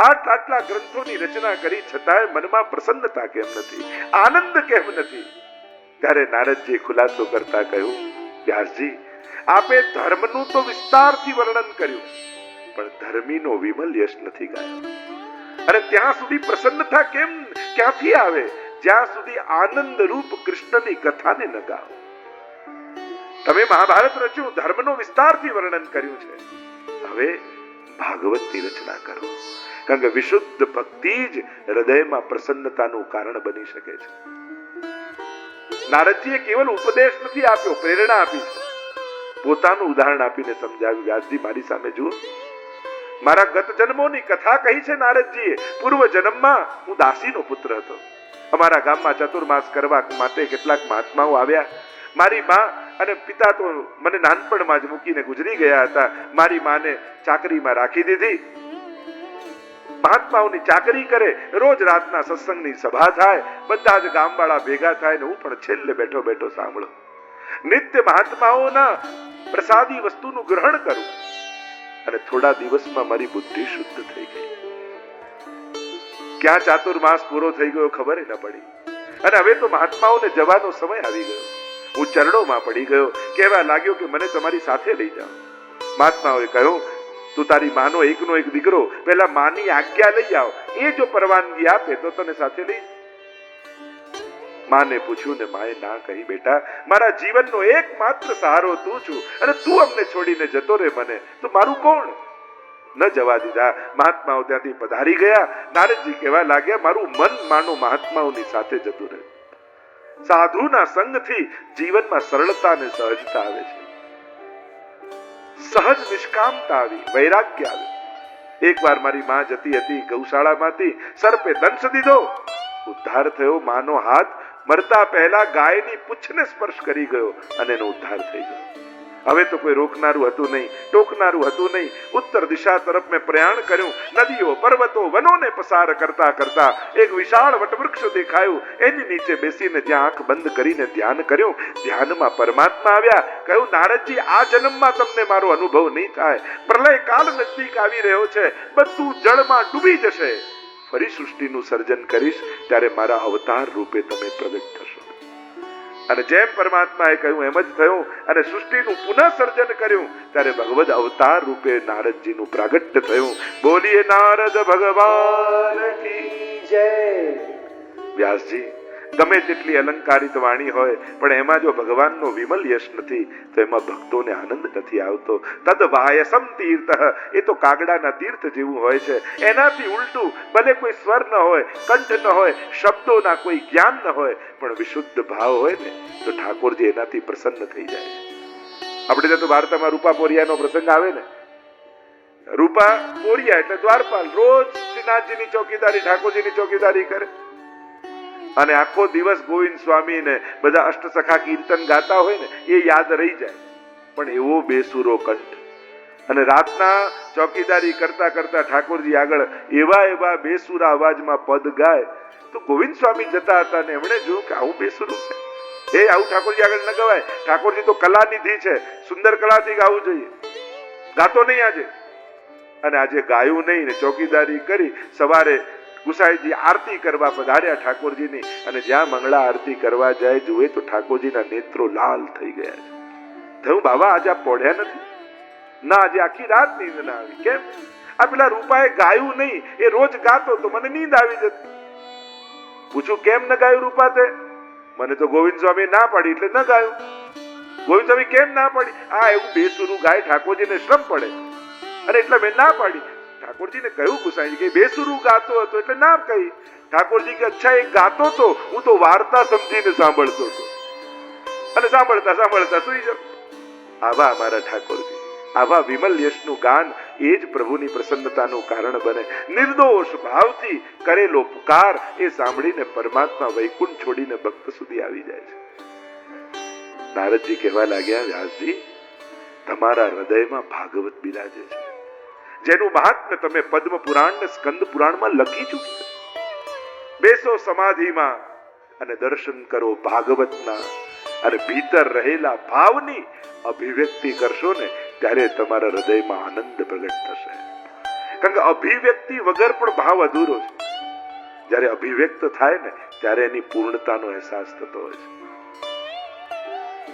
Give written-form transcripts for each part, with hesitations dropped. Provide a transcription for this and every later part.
આટલા ગ્રંથોની રચના કરી છતાંય મનમાં પ્રસન્નતા કેમ નથી, આનંદ કેમ નથી? ત્યારે નારદજી ખુલાસો કરતા કહ્યું, વ્યાસજી, આપે ધર્મનું તો વિસ્તારથી વર્ણન કર્યું, પણ ધર્મીનો વિમલ યશ નથી ગાયો. અને ત્યાં સુધી પ્રસન્નતા કેમ ક્યાંથી આવે જ્યાં સુધી આનંદ રૂપ કૃષ્ણની કથાને ન ગાઓ. તમે મહાભારત રચ્યું, ધર્મનો વિસ્તારથી વર્ણન કર્યું છે, હવે ભાગવતની રચના કરો. કારણ કે વિશુદ્ધ ભક્તિ જ હૃદયમાં પ્રસન્નતાનું કારણ બની શકે છે. નારદજીએ કેવલ ઉપદેશ નથી આપ્યો, પ્રેરણા આપી છે. પોતાનું ઉદાહરણ આપીને સમજાવ્યું, વ્યાસજી મારી સામે જુઓ, મારા ગત જન્મોની કથા કહી છે નારદજીએ. પૂર્વ જન્મમાં હું દાસીનો પુત્ર હતો. અમારા ગામમાં ચતુર્માસ કરવા માટે કેટલાક મહાત્માઓ આવ્યા. મારી માં અને પિતા તો મને નાનપણમાં જ મૂકીને ગુજરી ગયા હતા. મારી માને ચાકરીમાં રાખી દીધી. મહાત્માઓની ચાકરી કરે, રોજ રાતના સત્સંગની સભા થાય, બધા જ ગામવાળા ભેગા થાય ને હું પણ છેલ્લે બેઠો બેઠો સાંભળો. નિત્ય મહાત્માઓના પ્રસાદી વસ્તુનું ગ્રહણ કરું અને થોડા દિવસમાં મારી બુદ્ધિ શુદ્ધ થઈ ગઈ. ક્યાં ચાતુર્માસ પૂરો થઈ ગયો ખબર ન પડી. અને હવે તો મહાત્માઓને જવાનો સમય આવી ગયો. હું ચરણોમાં પડી ગયો, કહેવા લાગ્યો કે મને તમારી સાથે લઈ જાઓ. મહાત્માઓએ કહ્યું, તું તારી માનો એકનો એક દીકરો, પેલા માની આજ્ઞા લઈ આવ, એ જો પરવાનગી આપે તો તને સાથે લઈ. માને પૂછ્યું ને માએ ના કહી, બેટા મારા જીવનનો એકમાત્ર સહારો તું છું અને તું અમને છોડીને જતો રે મને તો મારું કોણ? ન જવા દીધા. મહાત્માઓ ત્યાંથી પધારી ગયા. નારદજી કહેવા લાગ્યા, મારું મન માનો મહાત્માઓની સાથે જતું રહે. સાધુના સંગથી જીવનમાં સરળતા અને સહજતા આવે છે. સહજ નિષ્કામતા આવી, વૈરાગ્ય આવે. એકવાર મારી માં જતી હતી ગૌશાળામાંથી, સર્પે દંશ દીધો, ઉદ્ધાર થયો. માનો હાથ મરતા પહેલા ગાયની પૂંછને સ્પર્શ કરી ગયો અને એનો ઉદ્ધાર થઈ ગયો. હવે તો કોઈ રોકનારું હતું નહીં, ટોકનારું હતું નહીં. ઉત્તર દિશા તરફ મેં પ્રયાણ કર્યું. નદીઓ, પર્વતો, વનોને પસાર કરતા કરતા એક વિશાળ વટવૃક્ષ દેખાયું. એની નીચે બેસીને જ્યાં આંખ બંધ કરીને ધ્યાન કર્યું, ધ્યાનમાં પરમાત્મા આવ્યા. કહ્યું, નારદજી, આ જન્મમાં તમને મારો અનુભવ નહીં થાય. પ્રલય કાળ નજદીક આવી રહ્યો છે, બધું જળમાં ડૂબી જશે. ફરી સૃષ્ટિનું સર્જન કરીશ, ત્યારે મારા અવતાર રૂપે તમે પ્રગટ થશો. અને જેમ પરમાત્માએ કહ્યું એમ જ થયું. અને સૃષ્ટિનું પુનઃ સર્જન કર્યું, ત્યારે ભગવદ અવતાર રૂપે નારદજીનું પ્રાગટ્ય થયું. બોલીએ નારદ ભગવાન કી જય. વ્યાસજી, ગમે તેટલી અલંકારિત વાણી હોય, પણ એમાં જો ભગવાનનો વિમલ યશ નથી તો એમાં ભક્તોને આનંદ નથી આવતો. તદ વાયસમ તીર્થ, એ તો કાગડાના તીર્થ જેવું હોય છે. એનાથી ઉલટું ભલે કોઈ સ્વર ન હોય, કંઠ ન હોય, શબ્દોના કોઈ જ્ઞાન ન હોય, પણ વિશુદ્ધ ભાવ હોય ને તો ઠાકોરજી એનાથી પ્રસન્ન થઈ જાય છે. આપણે ત્યાં તો વાર્તામાં રૂપા પોરિયાનો પ્રસંગ આવે ને. રૂપા પોરિયા એટલે દ્વારપાલ, રોજ શ્રીનાથજીની ચોકીદારી, ઠાકોરજીની ચોકીદારી કરે. અને આખો દિવસ ગોવિંદ સ્વામી ને બધા અષ્ટસખા કીર્તન ગાતા હોય ને એ યાદ રહી જાય. પણ એવો બેસુરો કંઠ. અને રાતના ચોકીદારી કરતા કરતા ઠાકોરજી આગળ એવા બેસુરા અવાજમાં પદ ગાય તો ગોવિંદ સ્વામી જતા હતા ને એમણે જોયું કે આવું બેસુરું છે, એ આવું ઠાકોરજી આગળ ન ગવાય. ઠાકોરજી તો કલાનિધિ છે, સુંદર કલાથી ગાવું જોઈએ. ગાતો નહીં આજે. અને આજે ગાયું નહીં ને ચોકીદારી કરી. સવારે ગુસાઈજી આરતી કરવા પધાર્યા ઠાકોરજીની, અને જ્યાં મંગળા આરતી કરવા જાય જુએ તો ઠાકોરજીના નેત્રો લાલ થઈ ગયા છે. થયું, બાબા આજે આપ પોઢ્યા નથી? ના, આજે આખી રાત નીંદ ના આવી. કેમ? આ પેલા રૂપાએ ગાયું નહીં, એ રોજ ગાતો તો મને નીંદ આવી જતી. પૂછું, કેમ ન ગાયું રૂપા તે? મને તો ગોવિંદ સ્વામી ના પાડી એટલે ન ગાયું. ગોવિંદ સ્વામી કેમ ના પાડી? આ એવું બેસુરું ગાય ઠાકોરજીને શ્રમ પડે અને એટલે મેં ના પાડી. ઠાકોરજીને કહ્યું ગુસાઈજી કે બેસુરું ગાતો હતો એટલે ના કહી. ઠાકોરજી કે અચ્છા, એ ગાતો તો, હું તો વાર્તા સમજીને સાંભળતો હતો. અને સાંભળતા સાંભળતા સુઈ જાઉં. આવા અમારા ઠાકોરજી, આવા વિમલ યશનું ગાન એ જ પ્રભુની પ્રસન્નતાનું કારણ બને. નિર્દોષ ભાવથી કરેલો પુકાર એ સાંભળીને પરમાત્મા વૈકુંઠ છોડીને ભક્ત સુધી આવી જાય છે. નારદજી કહેવા લાગ્યા, વ્યાસજી, તમારા હૃદયમાં ભાગવત બિરાજે છે, જેનું મહાત્મ્ય તમે પદ્મ પુરાણ ને સ્કંદ પુરાણમાં લખી ચૂક્યા. બેસો સમાધિમાં અને દર્શન કરો ભાગવતના, અને ભીતર રહેલા ભાવની અભિવ્યક્તિ કરશો ને ત્યારે તમારા હૃદયમાં આનંદ પ્રગટ થશે. કારણ કે અભિવ્યક્તિ વગર પણ ભાવ અધૂરો છે. જ્યારે અભિવ્યક્ત થાય ને ત્યારે એની પૂર્ણતાનો અહેસાસ થતો હોય છે.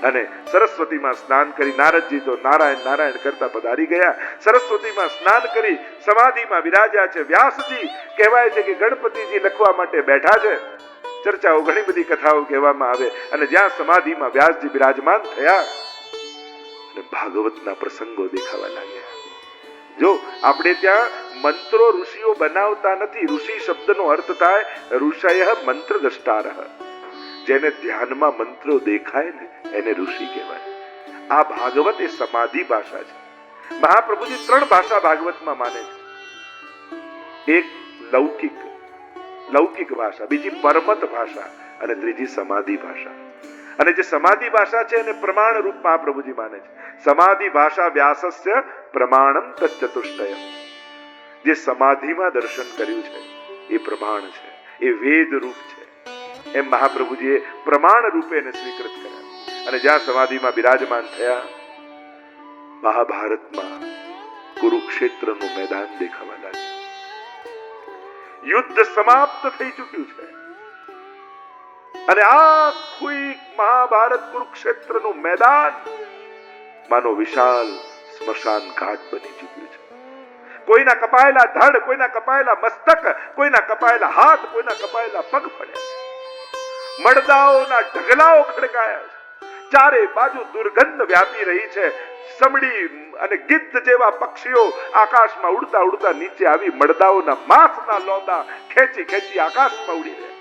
અને સરસ્વતીમાં સ્નાન કરી નારદજી તો નારાયણ નારાયણ કરતા પધારી ગયા. સરસ્વતીમાં સ્નાન કરી સમાધિમાં વિરાજ્યા છે. વ્યાસજી કહેવાય છે કે ગણપતિજી લખવા માટે બેઠા છે. ચર્ચાઓ ઘણી બધી કથાઓ કહેવામાં આવે. અને જ્યાં સમાધિમાં વ્યાસજી બિરાજમાન થયા અને ભાગવતના પ્રસંગો દેખાવા લાગ્યા. જો આપણે ત્યાં મંત્રો ઋષિઓ બનાવતા નથી. ઋષિ શબ્દનો અર્થ થાય ઋષય મંત્ર દ્રષ્ટારઃ. જેને ધ્યાનમાં મંત્રો દેખાય ને એને ઋષિ કહેવાય. આ ભાગવત એ સમાધિ ભાષા છે. મહાપ્રભુજી 3 ભાષા ભાગવતમાં માને છે. એક લૌકિક ભાષા, બીજી પરમત ભાષા અને ત્રીજી સમાધિ ભાષા. અને જે સમાધિ ભાષા છે એને પ્રમાણ રૂપ મહાપ્રભુજી માને છે. સમાધિ ભાષા વ્યાસસ્ય પ્રમાણમ તચ્ચતુષ્ટયમ. જે સમાધિમાં દર્શન કર્યું છે એ પ્રમાણ છે, એ વેદ રૂપ છે. એમ મહાપ્રભુજીએ પ્રમાણ રૂપે એને સ્વીકૃત કર્યા. અને જ્યાં સમાધિમાં બિરાજમાન થયા, મહાભારતમાં કુરુક્ષેત્રનું મેદાન દેખાવા લાગ્યું. યુદ્ધ સમાપ્ત થઈ ચૂક્યું છે અને આખું મહાભારત કુરુક્ષેત્રનું મેદાન માનો વિશાળ સ્મશાન ઘાટ બની ચૂક્યું છે. કોઈના કપાયેલા ધડ, કોઈના કપાયેલા મસ્તક, કોઈના કપાયેલા હાથ, કોઈના કપાયેલા પગ પડ્યા. મડદાઓના ઢગલાઓ ખડકાયા છે. ચારે બાજુ દુર્ગંધ વ્યાપી રહી છે. સમડી અને ગિદ્ધ જેવા પક્ષીઓ આકાશમાં ઉડતા ઉડતા નીચે આવી મડદાઓના માંસના લોંદા ખેંચી ખેંચી આકાશમાં ઉડી રહ્યા.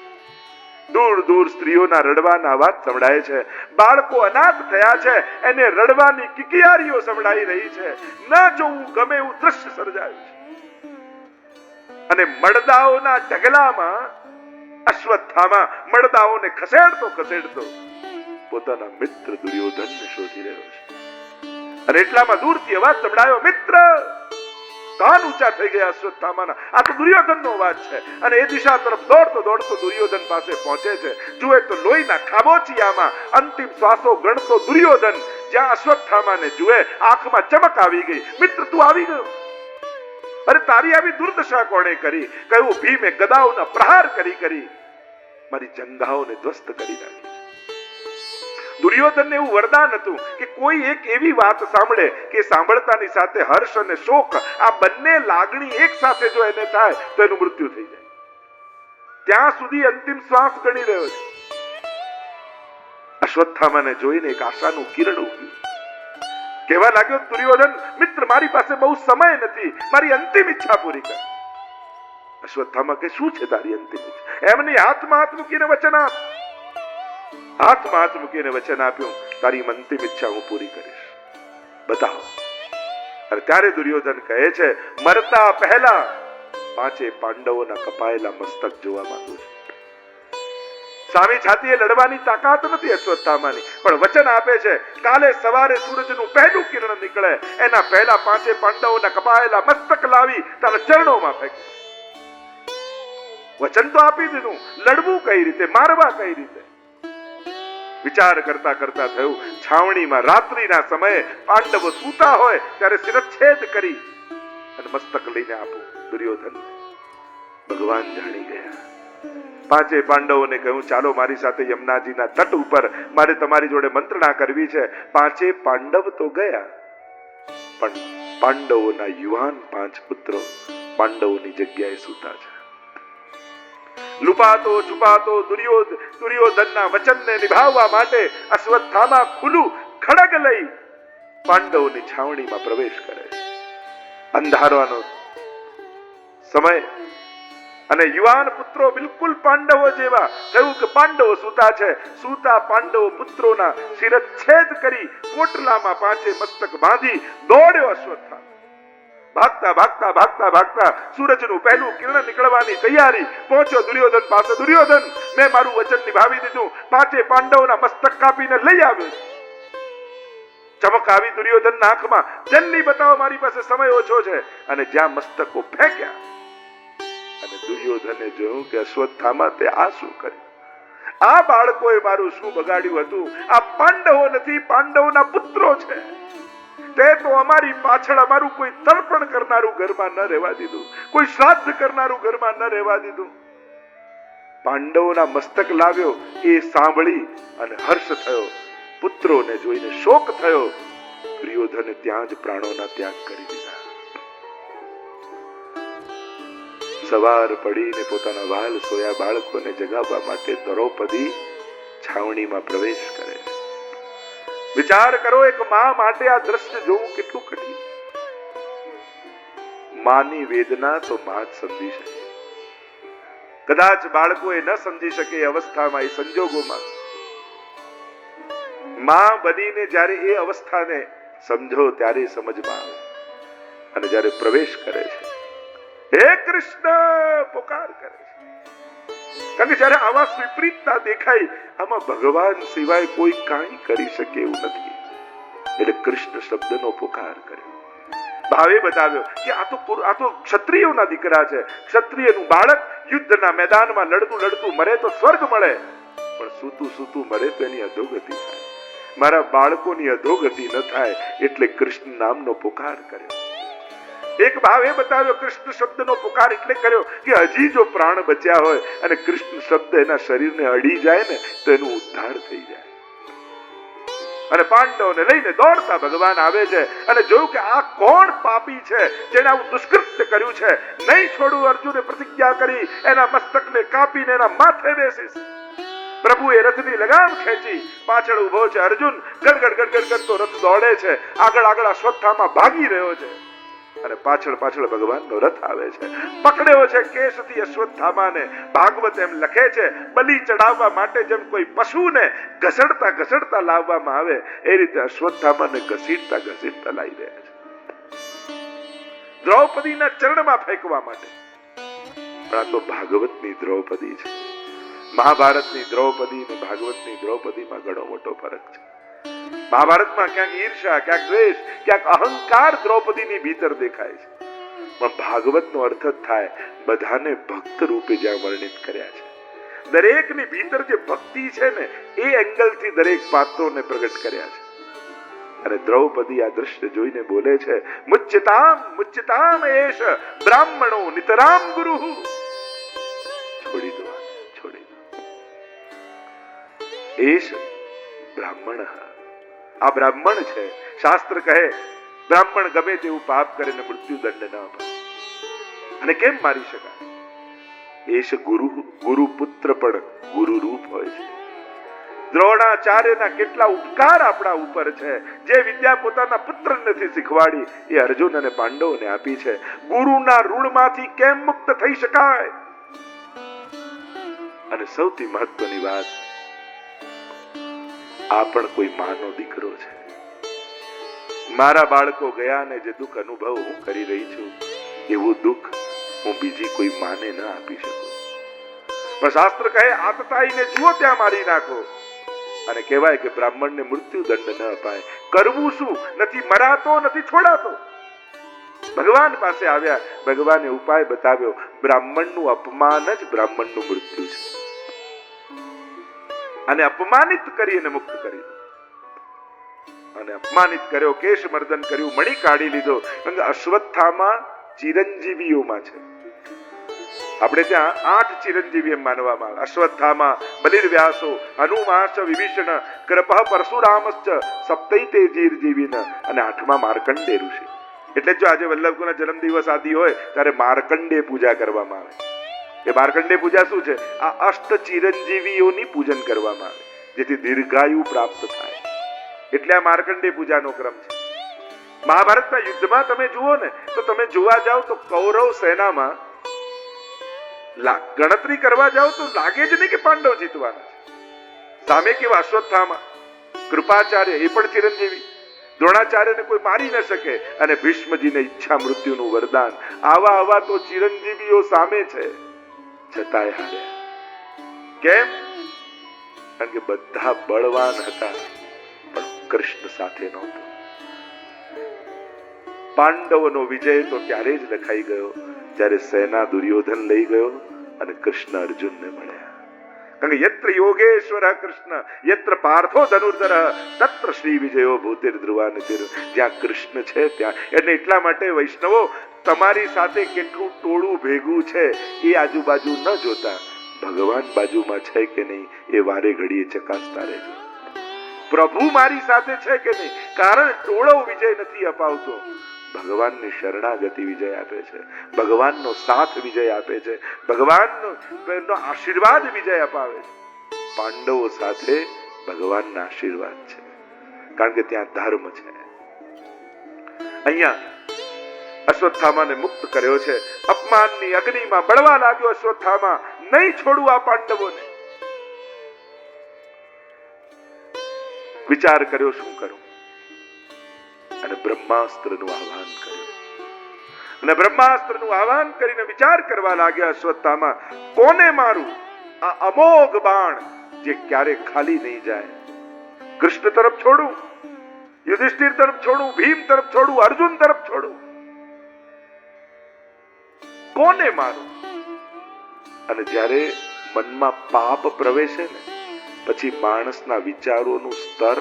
દૂર દૂર સ્ત્રીઓના રડવાના અવાજ સંભળાય છે. બાળકો અનાથ થયા છે, એને રડવાની કિકિયારીઓ સંભળાઈ રહી છે. ન જોવું ગમે એવું દ્રશ્ય સર્જાયું છે. અને મડદાઓના ઢગલામાં અશ્વત્થામા મડદાઓને ખસેડતો ખસેડતો પોતાના મિત્ર દુર્યોધનને શોધી રહ્યો છે. અને એટલામાં દૂરથી અવાજ સંભળાયો, મિત્ર! કાન ઊંચા થઈ ગયા અશ્વત્થામાના. આ તો દુર્યોધનનો અવાજ છે. અને એ દિશા તરફ દોડતો દોડતો દુર્યોધન પાસે પહોંચે છે. જુએ તો લોહીના ખાબોચિયામાં અંતિમ શ્વાસો ગણતો દુર્યોધન જ્યાં અશ્વત્થામાને જુએ, આંખમાં ચમક આવી ગઈ. મિત્ર, તું આવી ગયો? અરે તારી આવી દુર્દશા કોણે કરી? કહ્યું, ભીમે ગદાઓના પ્રહાર કરી કરી મારી જંઘાઓને ધ્વસ્ત કરી નાખી. દુર્યોધનને એવું વરદાન હતું કે કોઈ એક એવી વાત સાંભળે કે સાંભળતાની સાથે હર્ષ અને શોક, આ બંને લાગણી એક સાથે જો એને થાય તો એનું મૃત્યુ થઈ જાય. ત્યાં સુધી અંતિમ શ્વાસ ગણી રહ્યો છે. અશ્વત્થામાને જોઈને એક આશાનું કિરણ ઉગ્યું. કહેવા લાગ્યો, દુર્યોધન મિત્ર, મારી પાસે બહુ સમય નથી, મારી અંતિમ ઈચ્છા પૂરી કર. અશ્વત્થામા કે, શું છે તારી અંતિમ ઈચ્છા? એમની હાથમાં હાથ મૂકીને વચન આપ. હાથમાં હાથ મૂકીને વચન આપ્યું, તારી અંતિમ ઈચ્છા હું પૂરી કરીશ. બતાવો. અને ત્યારે દુર્યોધન કહે છે, મરતા પહેલા 5 પાંડવોના કપાયેલા મસ્તક જોવા માંગુ છું. સામી છાતીએ લડવાની તાકાત નથી અશ્વત્થામાની, પણ વચન આપે છે, કાલે સવારે સૂરજનું પહેલું કિરણ નીકળે એના પહેલા 5 પાંડવોના કપાયેલા મસ્તક લાવી તારા ચરણોમાં ફેંકે. વચન તો આપી દીધું, લડવું કઈ રીતે, મારવા કઈ રીતે? વિચાર કરતા કરતા થયું, છાવણીમાં રાત્રિના સમયે પાંડવો સૂતા હોય ત્યારે શિરચ્છેદ કરી અને મસ્તક લઈને આપું દુર્યોધન. ભગવાન જાણી ગયા. 5 પાંડવોને કહ્યું, ચાલો મારી સાથે યમુનાજીના તટ ઉપર, મારે તમારી જોડે મંત્રણા કરવી છે. 5 પાંડવ તો ગયા, પણ પાંડવોના યુવાન 5 પુત્રો પાંડવોની જગ્યાએ સૂતા છે. લુપાતો છુપાતો દુર્યોધનના વચનને નિભાવવા માટે અશ્વત્થામા ખુલ્લું ખડગ લઈ પાંડવોની છાવણીમાં પ્રવેશ કરે છે. અંધારાનો સમય અને યુવાન પુત્રો બિલકુલ પાંડવો જેવા. થયું કે પાંડવો સૂતા છે. સૂતા પાંડવો પુત્રોના શિરચ્છેદ કરી પોટલામાં 5 મસ્તક બાંધી દોડ્યો અશ્વત્થામા. ભાગતા ભાગતા ભાગતા ભાગતા સૂરજનું પહેલું કિરણ નીકળવાની તૈયારી, પહોંચ્યો દુર્યોધન પાસે. દુર્યોધન, મેં મારું વચન નિભાવી દીધું, 5 પાંડવોના મસ્તક કાપીને લઈ આવ્યો. ચમક આવી દુર્યોધનના આંખમાં. જલ્દી બતાવો, મારી પાસે સમય ઓછો છે. અને જ્યાં મસ્તકો ફેંક્યા અને દુર્યોધને જોયું કે અશ્વત્થામા તે આ શું કર્યું? આ બાળકોએ મારું શું બગાડ્યું હતું? આ પાંડવો નથી, પાંડવોના પુત્રો છે. તે તો અમારી પાછળ અમારું કોઈ તર્પણ કરનારું ઘરમાં ન રહેવા દીધું, કોઈ શ્રાદ્ધ કરનારું ઘરમાં ન રહેવા દીધું. પાંડવોના મસ્તક લાવ્યો એ સાંભળી અને હર્ષ થયો, પુત્રોને જોઈને શોક થયો. દુર્યોધને ત્યાં જ પ્રાણોના ત્યાગ કરી દીધા. સવાર પડીને પોતાના વાલ સોયા બાળકોને જગાવવા માટે દ્રૌપદી છાવણીમાં પ્રવેશ કરે છે. વિચાર કરો, એક માં માટે આ દ્રશ્ય જોવું કેટલું કઠિન. માની વેદના તો માં જ સમજી શકે. કદાચ બાળકો એ ન સમજી શકે એ અવસ્થામાં, એ સંજોગોમાં માં બનીને જ્યારે એ અવસ્થાને સમજો ત્યારે સમજમાં આવે. અને જ્યારે પ્રવેશ કરે છે, હે કૃષ્ણ પોકાર કરે છે. કારણ કે જ્યારે આવા વિપરીતતા દેખાય, આમાં ભગવાન સિવાય કોઈ કાંઈ કરી શકે એવું નથી. એટલે કૃષ્ણ શબ્દનો પોકાર કર્યો. ભાવે બતાવ્યો કે આ તો ક્ષત્રિયોના દીકરા છે. ક્ષત્રિયનું બાળક યુદ્ધના મેદાનમાં લડતું લડતું મરે તો સ્વર્ગ મળે, પણ સૂતું સૂતું મરે તો એની અધોગતિ થાય. મારા બાળકોની અધોગતિ ન થાય એટલે કૃષ્ણ નામનો પોકાર કર્યો. એક ભાવ એ બતાવ્યો, કૃષ્ણ શબ્દનો પોકાર એટલે કર્યો કે હજી જો પ્રાણ બચ્યા હોય અને કૃષ્ણ શબ્દ એના શરીરને અડી જાય ને તો એનો ઉદ્ધાર થઈ જાય. અને પાંડવોને લઈને દોડતા ભગવાન આવે છે અને જોયું કે આ કોણ પાપી છે જેને આવું દુષ્કૃત્ય કર્યું છે. નહીં છોડું. અર્જુને પ્રતિજ્ઞા કરી, એના મસ્તકને કાપીને એના માથે બેસીશ. પ્રભુએ રથની લગામ ખેંચી, પાછળ ઉભો છે અર્જુન. ગડગડ ગડગડ કરતો રથ દોડે છે. આગળ આગળ અશ્વત્થામા ભાગી રહ્યો છે અને પાછળ પાછળ ભગવાનનો રથ આવે છે. પકડ્યો છે કેશથી અશ્વત્થામાને. ભાગવત એમ લખે છે, બલિ ચડાવવા માટે જેમ કોઈ પશુને ઘસડતા ઘસડતા લાવવામાં આવે એ રીતે અશ્વત્થામાને ઘસીટતા ઘસીટતા લાવી રહ્યા છે દ્રૌપદીના ચરણમાં ફેંકવા માટે. પણ આ તો ભાગવતની દ્રૌપદી છે. મહાભારતની દ્રૌપદી અને ભાગવતની દ્રૌપદીમાં ઘણો મોટો ફરક છે. મહાભારતમાં ક્યાંક ઈર્ષા, ક્યાંક દ્વેષ, ક્યાંક અહંકાર દ્રૌપદીની ભીતર દેખાય છે. પણ ભાગવતનો અર્થ જ થાય બધાને ભક્ત રૂપે જ્યાં વર્ણિત કર્યા છે. દરેકની ભીતર જે ભક્તિ છે ને એ એંગલથી દરેક પાત્રોને પ્રગટ કર્યા છે. અને દ્રૌપદી આ દ્રશ્ય જોઈને બોલે છે, મુચ્યતામ મુચ્યતામ એષ બ્રાહ્મણો નિતરામ ગુરુઃ. છોડી દો, છોડી દો. એષ બ્રાહ્મણ, આ બ્રાહ્મણ છે. શાસ્ત્ર કહે બ્રાહ્મણ ગમે તેવું પાપ કરીને મૃત્યુ દંડ ન અપાય. અને કેમ મારી શકાય? એશ ગુરુ, ગુરુ પુત્ર પણ ગુરુ રૂપ હોય છે. દ્રોણાચાર્યના કેટલા ઉપકાર આપણા ઉપર છે. જે વિદ્યા પોતાના પુત્ર નથી શીખવાડી એ અર્જુન અને પાંડવોને આપી છે. ગુરુના ઋણમાંથી કેમ મુક્ત થઈ શકાય? અને સૌથી મહત્વની વાત, આ પણ કોઈ માનો દીકરો છે. મારા બાળકો ગયા ને જે દુઃખ અનુભવ હું કરી રહી છું એવું દુઃખ હું બીજી કોઈ માને ન આપી શકું. પણ શાસ્ત્ર કહે આતતાઈને જુઓ ત્યાં મારી નાખો. અને કહેવાય કે બ્રાહ્મણને મૃત્યુ દંડ ન અપાય. કરવું શું? નથી મરાતો, નથી છોડાતો. ભગવાન પાસે આવ્યા, ભગવાને ઉપાય બતાવ્યો. બ્રાહ્મણનું અપમાન જ બ્રાહ્મણનું મૃત્યુ છે. અને અપમાનિત કરી અને મુક્ત કરી. અને અપમાનિત કર્યો, કેશ મર્દન કર્યું, મણી કાઢી લીધો. અશ્વત્થામા ચિરંજીવીઓમાં છે. આપણે ત્યાં 8 ચિરંજીવી એમ માનવામાં આવે. અશ્વત્થામા, બલિર્વ્યાસો, હનુમાશ, વિભીષણ, કૃપઃ, પરશુરામશ્ચ, સપ્તૈતે ચિરંજીવીન અને 8મા માર્કંડે ઋષિ. એટલે જો આજે વલ્લભકોના જન્મદિવસ આદિ હોય ત્યારે માર્કંડે પૂજા કરવામાં આવે. એ માર્કંડે પૂજા શું છે? આ અષ્ટ ચિરંજીવીઓની પૂજન કરવામાં આવે જેથી દીર્ઘાયુ પ્રાપ્ત થાય. એટલે આ માર્કંડે પૂજાનો ક્રમ છે. મહાભારતના યુદ્ધમાં તમે જુઓ ને તો તમે જોવા જાઓ તો કૌરવ સેનામાં ગણતરી કરવા જાઓ તો લાગે જ નહીં કે પાંડવ જીતવાના છે. સામે કેવા અશ્વત્થામા, કૃપાચાર્ય એ પણ ચિરંજીવી. દ્રોણાચાર્યને કોઈ મારી ન શકે અને ભીષ્મજીને ઈચ્છા મૃત્યુનું વરદાન. આવા તો ચિરંજીવીઓ સામે છે, છતાંય હાર્યા. કેમ? કારણ કે બધા બળવાન હતા પણ કૃષ્ણ સાથે નહોતો. પાંડવોનો વિજય તો ત્યારે જ લખાઈ ગયો જ્યારે સેના દુર્યોધન લઈ ગયો અને કૃષ્ણ અર્જુનને મળ્યા. કારણ કે યત્ર યોગેશ્વર કૃષ્ણ યત્ર પાર્થો ધનુર્ધર તત્ર શ્રી વિજયો ભૂતિર ધ્રુવાનિતિર. જ્યાં કૃષ્ણ છે ત્યાં. એટલે એટલા માટે વૈષ્ણવો તમારી સાથે કેટલું ટોળું ભેગું છે એ આજુબાજુ ન જોતા, ભગવાન બાજુમાં છે કે નહીં એ વારે ઘડીએ ચકાસતા રહેજો. પ્રભુ મારી સાથે છે કે નહીં, કારણ ટોળો વિજય નથી અપાવતો, ભગવાનની શરણાગતિ વિજય આપે છે, ભગવાનનો સાથ વિજય આપે છે, ભગવાનનો આશીર્વાદ વિજય અપાવે છે. પાંડવો સાથે ભગવાનના આશીર્વાદ છે, કારણ કે ત્યાં ધર્મ છે. અહીંયા અશ્વત્થામાને મુક્ત કર્યો છે. અપમાનની અગ્નિમાં બળવા લાગ્યો અશ્વત્થામા, નહીં છોડું આ પાંડવોને. વિચાર કર્યો શું કરું, અને બ્રહ્માસ્ત્રનું આહ્વાન કર્યું. અને બ્રહ્માસ્ત્રનું આહ્વાન કરીને વિચાર કરવા લાગ્યા અશ્વત્થામા, કોને મારું? આ અમોઘ બાણ જે ક્યારે ખાલી નહીં જાય. કૃષ્ણ તરફ છોડું, યુધિષ્ઠિર તરફ છોડું, ભીમ તરફ છોડું, અર્જુન તરફ છોડું, કોને મારું? અને જ્યારે મનમાં પાપ પ્રવેશે ને પછી માણસના વિચારોનું સ્તર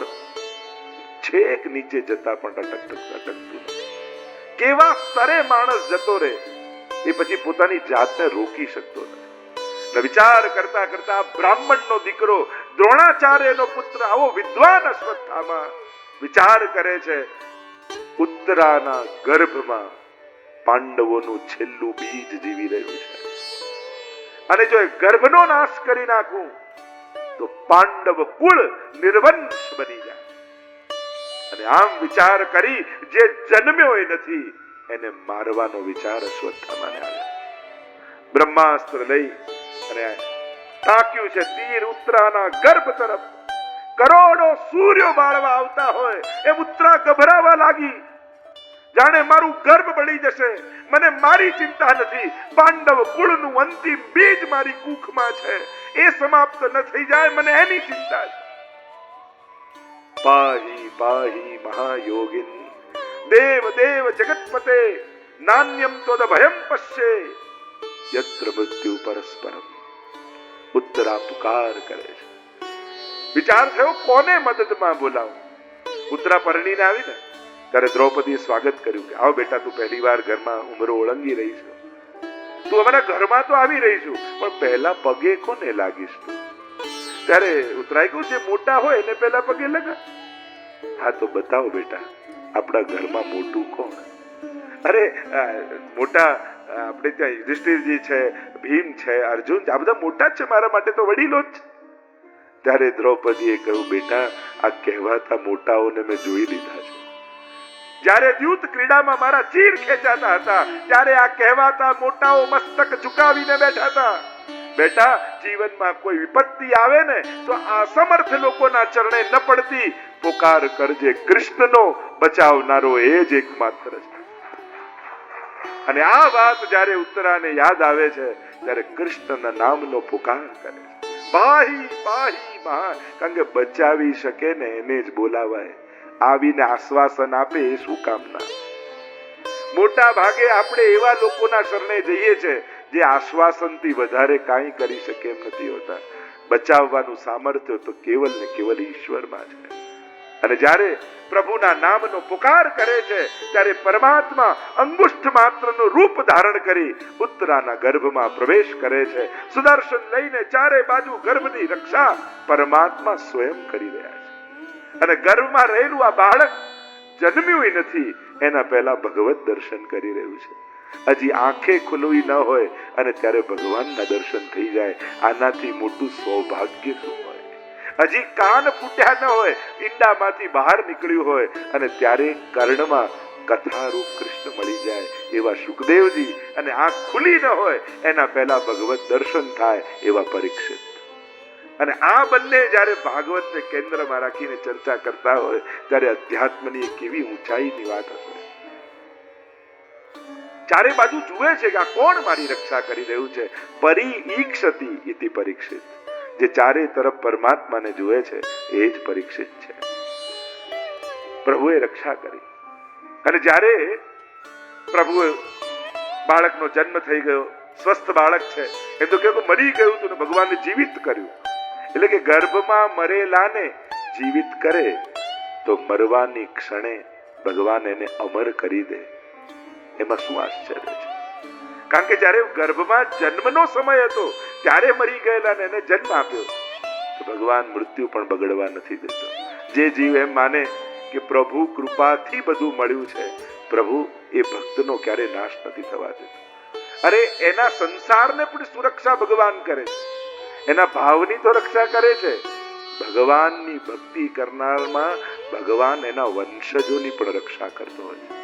છેક નીચે જતા પણ અટકતું નથી. કેવા સ્તરે માણસ જતો રહે એ પછી પોતાની જાતને રોકી શકતો નથી. વિચાર કરતા કરતા બ્રાહ્મણનો દીકરો દ્રોણાચાર્યનો પુત્ર આવો વિદ્વાન અશ્વત્થામા વિચાર કરે છે, ઉત્તરાના ગર્ભમાં પાંડવોનું છેલ્લું બીજ જીવી રહ્યું છે, અને જો એ ગર્ભનો નાશ કરી નાખું તો પાંડવ કુળ નિર્વંશ બની જાય. અને આમ વિચાર કરી જે જન્મ્યો એ નથી એને મારવાનો વિચાર અશ્વત્થામાને આવ્યો. બ્રહ્માસ્ત્ર લઈ અને તાક્યું છે તીર ઉત્તરાના ગર્ભ તરફ. કરોડો સૂર્યો બાળવા આવતા હોય એ ઉત્તરા ગભરાવા લાગી, જાણે મારું ગર્ભ બળી જશે. મને મારી ચિંતા નથી, પાંડવ કુળનું અંતિમ બીજ મારી કુખમાં છે, એ સમાપ્ત ન થઈ જાય, મને એની ચિંતા છે. પાહી પાહી મહાયોગિન દેવ દેવ જગતપતે નાન્યમ તદ ભયમ પશ્યે યત્ર મૃત્યુ પરસ્પરમ. ઉત્તરા પુકાર કરે છે. વિચાર થયો કોને મદદમાં બોલાવું. ઉત્તરા પરણીને આવી ને ત્યારે દ્રૌપદીએ સ્વાગત કર્યું કે આવ બેટા, તું પહેલી વાર ઘરમાં ઉમરો ઓળંગી રહી છે, તું અમારા ઘરમાં તો આવી રહી છું, પણ પહેલા પગે કોને લાગીશ તું? ત્યારે ઉત્તરાએ કહ્યું, જે મોટા હોય એને પહેલા પગે લગા. હા તો બતાવો બેટા, આપણા ઘરમાં મોટું કોણ? અરે મોટા આપણે ત્યાં યુધિષ્ઠિરજી છે, ભીમ છે, અર્જુન છે, આ બધા મોટા જ છે, મારા માટે તો વડીલો જ છે. ત્યારે દ્રૌપદીએ કહ્યું, બેટા આ કહેવાતા મોટાઓને મેં જોઈ લીધા છે. જ્યારે દ્યુત ક્રીડામાં મારા ચીર ખેંચાતા હતા ત્યારે આ કહેવાતા મોટાઓ મસ્તક ઝુકાવીને બેઠા હતા. બેટા જીવનમાં કોઈ વિપત્તિ આવે ને તો આ સમર્થ લોકોના ચરણે ન પડતી, પુકાર કરજે કૃષ્ણનો, બચાવનારો એ જ એકમાત્ર છે. અને આ વાત જ્યારે ઉત્તરાને યાદ આવે છે ત્યારે કૃષ્ણના નામનો પુકાર કરે છે. પાહી પાહી મહા, કારણ કે બચાવી શકે ને એને જ બોલાવાય. આવીને આશ્વાસન આપે એ શું કામના? મોટા ભાગે આપણે એવા લોકોના શરણે જઈએ છે જે આશ્વાસનથી વધારે કાંઈ કરી શકે એમ નથી હોતા. બચાવવાનું સામર્થ્ય તો કેવલ ને કેવલ ઈશ્વરમાં છે. અને જ્યારે પ્રભુના નામનો પુકાર કરે છે ત્યારે પરમાત્મા અંગુષ્ઠ માત્રનું રૂપ ધારણ કરી ઉત્તરાના ગર્ભમાં પ્રવેશ કરે છે. સુદર્શન લઈને ચારે બાજુ ગર્ભની રક્ષા પરમાત્મા સ્વયં કરી રહ્યા છે. અને ગર્ભમાં રહેલું આ બાળક જન્મ્યું નથી એના પહેલા ભગવત દર્શન કરી રહ્યું છે. હજી આંખે ખુલવી ન હોય અને ત્યારે ભગવાનના દર્શન થઈ જાય, આનાથી મોટું સૌભાગ્ય શું હોય? હજી કાન ફૂટ્યા ન હોય, ઈંડામાંથી બહાર નીકળ્યું હોય અને ત્યારે કર્ણમાં કથારૂપ કૃષ્ણ મળી જાય એવા સુખદેવજી, અને આંખ ખુલી ન હોય એના પહેલા ભગવત દર્શન થાય એવા પરીક્ષિત. અને આ બંને જ્યારે ભાગવતને કેન્દ્રમાં રાખીને ચર્ચા કરતા હોય ત્યારે અધ્યાત્મની કેવી ઊંચાઈની વાત હશે. ચારે બાજુ જુએ છે કે આ કોણ મારી રક્ષા કરી રહ્યું છે. પરિઈક્ષતિ ઇતિ પરીક્ષિત, જે ચારે તરફ પરમાત્માને જુએ છે એ જ પરીક્ષિત છે. પ્રભુએ રક્ષા કરી. અને જ્યારે પ્રભુએ બાળકનો જન્મ થઈ ગયો, સ્વસ્થ બાળક છે, એ તો કેવું મરી ગયું હતું ને ભગવાનને જીવિત કર્યું. એટલે કે ગર્ભમાં મરેલાને જીવિત કરે તો મરવાની ક્ષણે ભગવાન એને અમર કરી દે, એમાં શું આશ્ચર્ય છે? કારણ કે જ્યારે ગર્ભમાં જન્મનો સમય હતો ત્યારે મરી ગયેલા એને જન્મ આપ્યો, તો ભગવાન મૃત્યુ પણ બગડવા નથી દેતો. જે જીવ એમ માને કે પ્રભુ કૃપાથી બધું મળ્યું છે, પ્રભુ એ ભક્તનો ક્યારે નાશ નથી થવા દેતો. અરે એના સંસારને પણ સુરક્ષા ભગવાન કરે છે, એના ભાવની તો રક્ષા કરે છે. ભગવાનની ભક્તિ કરનારમાં ભગવાન એના વંશજોની પણ રક્ષા કરતો હોય છે.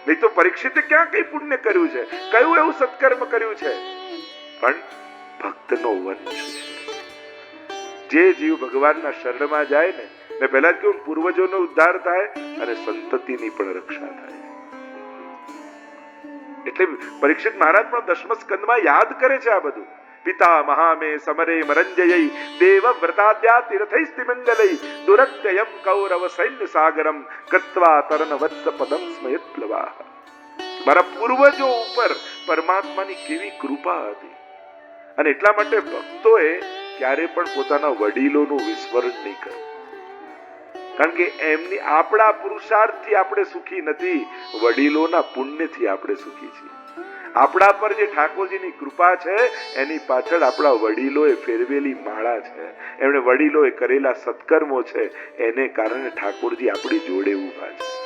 નહીં તો પરીક્ષિતે ક્યાં કઈ પુણ્ય કર્યું છે, કયું એવું સત્કર્મ કર્યું છે? પણ ભક્તનો વંશ છે. જે જીવ ભગવાનના શરણમાં જાય ને, મેં પહેલા જ કહ્યું, પૂર્વજોનો ઉદ્ધાર થાય અને સંતતિની પણ રક્ષા થાય. એટલે પરીક્ષિત મહારાજ પણ દશમ સ્કંદમાં યાદ કરે છે આ બધું. પિતા મહામે સમરે મરંજયૈ દેવ વ્રતાદ્યા તીર્થૈસ્તિ મંગલૈ દુરત્યયમ કૌરવ સૈન્ય સાગરમ કત્વા તરણ વત્સ પદમ સ્મયત પ્લવાહ. મારા પૂર્વજો ઉપર પરમાત્માની કેવી કૃપા હતી. અને એટલા માટે ભક્તોએ ક્યારે પણ પોતાના વડીલોનું વિસ્મરણ નહીં કરવું. કારણ કે એમની આપણા પુરુષાર્થથી આપણે સુખી નથી, વડીલોના પુણ્યથી આપણે સુખી છીએ. આપણા પર જે ઠાકોરજીની કૃપા છે એની પાછળ આપણા વડીલોએ ફેરવેલી માળા છે, એમણે વડીલોએ કરેલા સત્કર્મો છે, એને કારણે ઠાકોરજી આપણી જોડે ઊભા છે.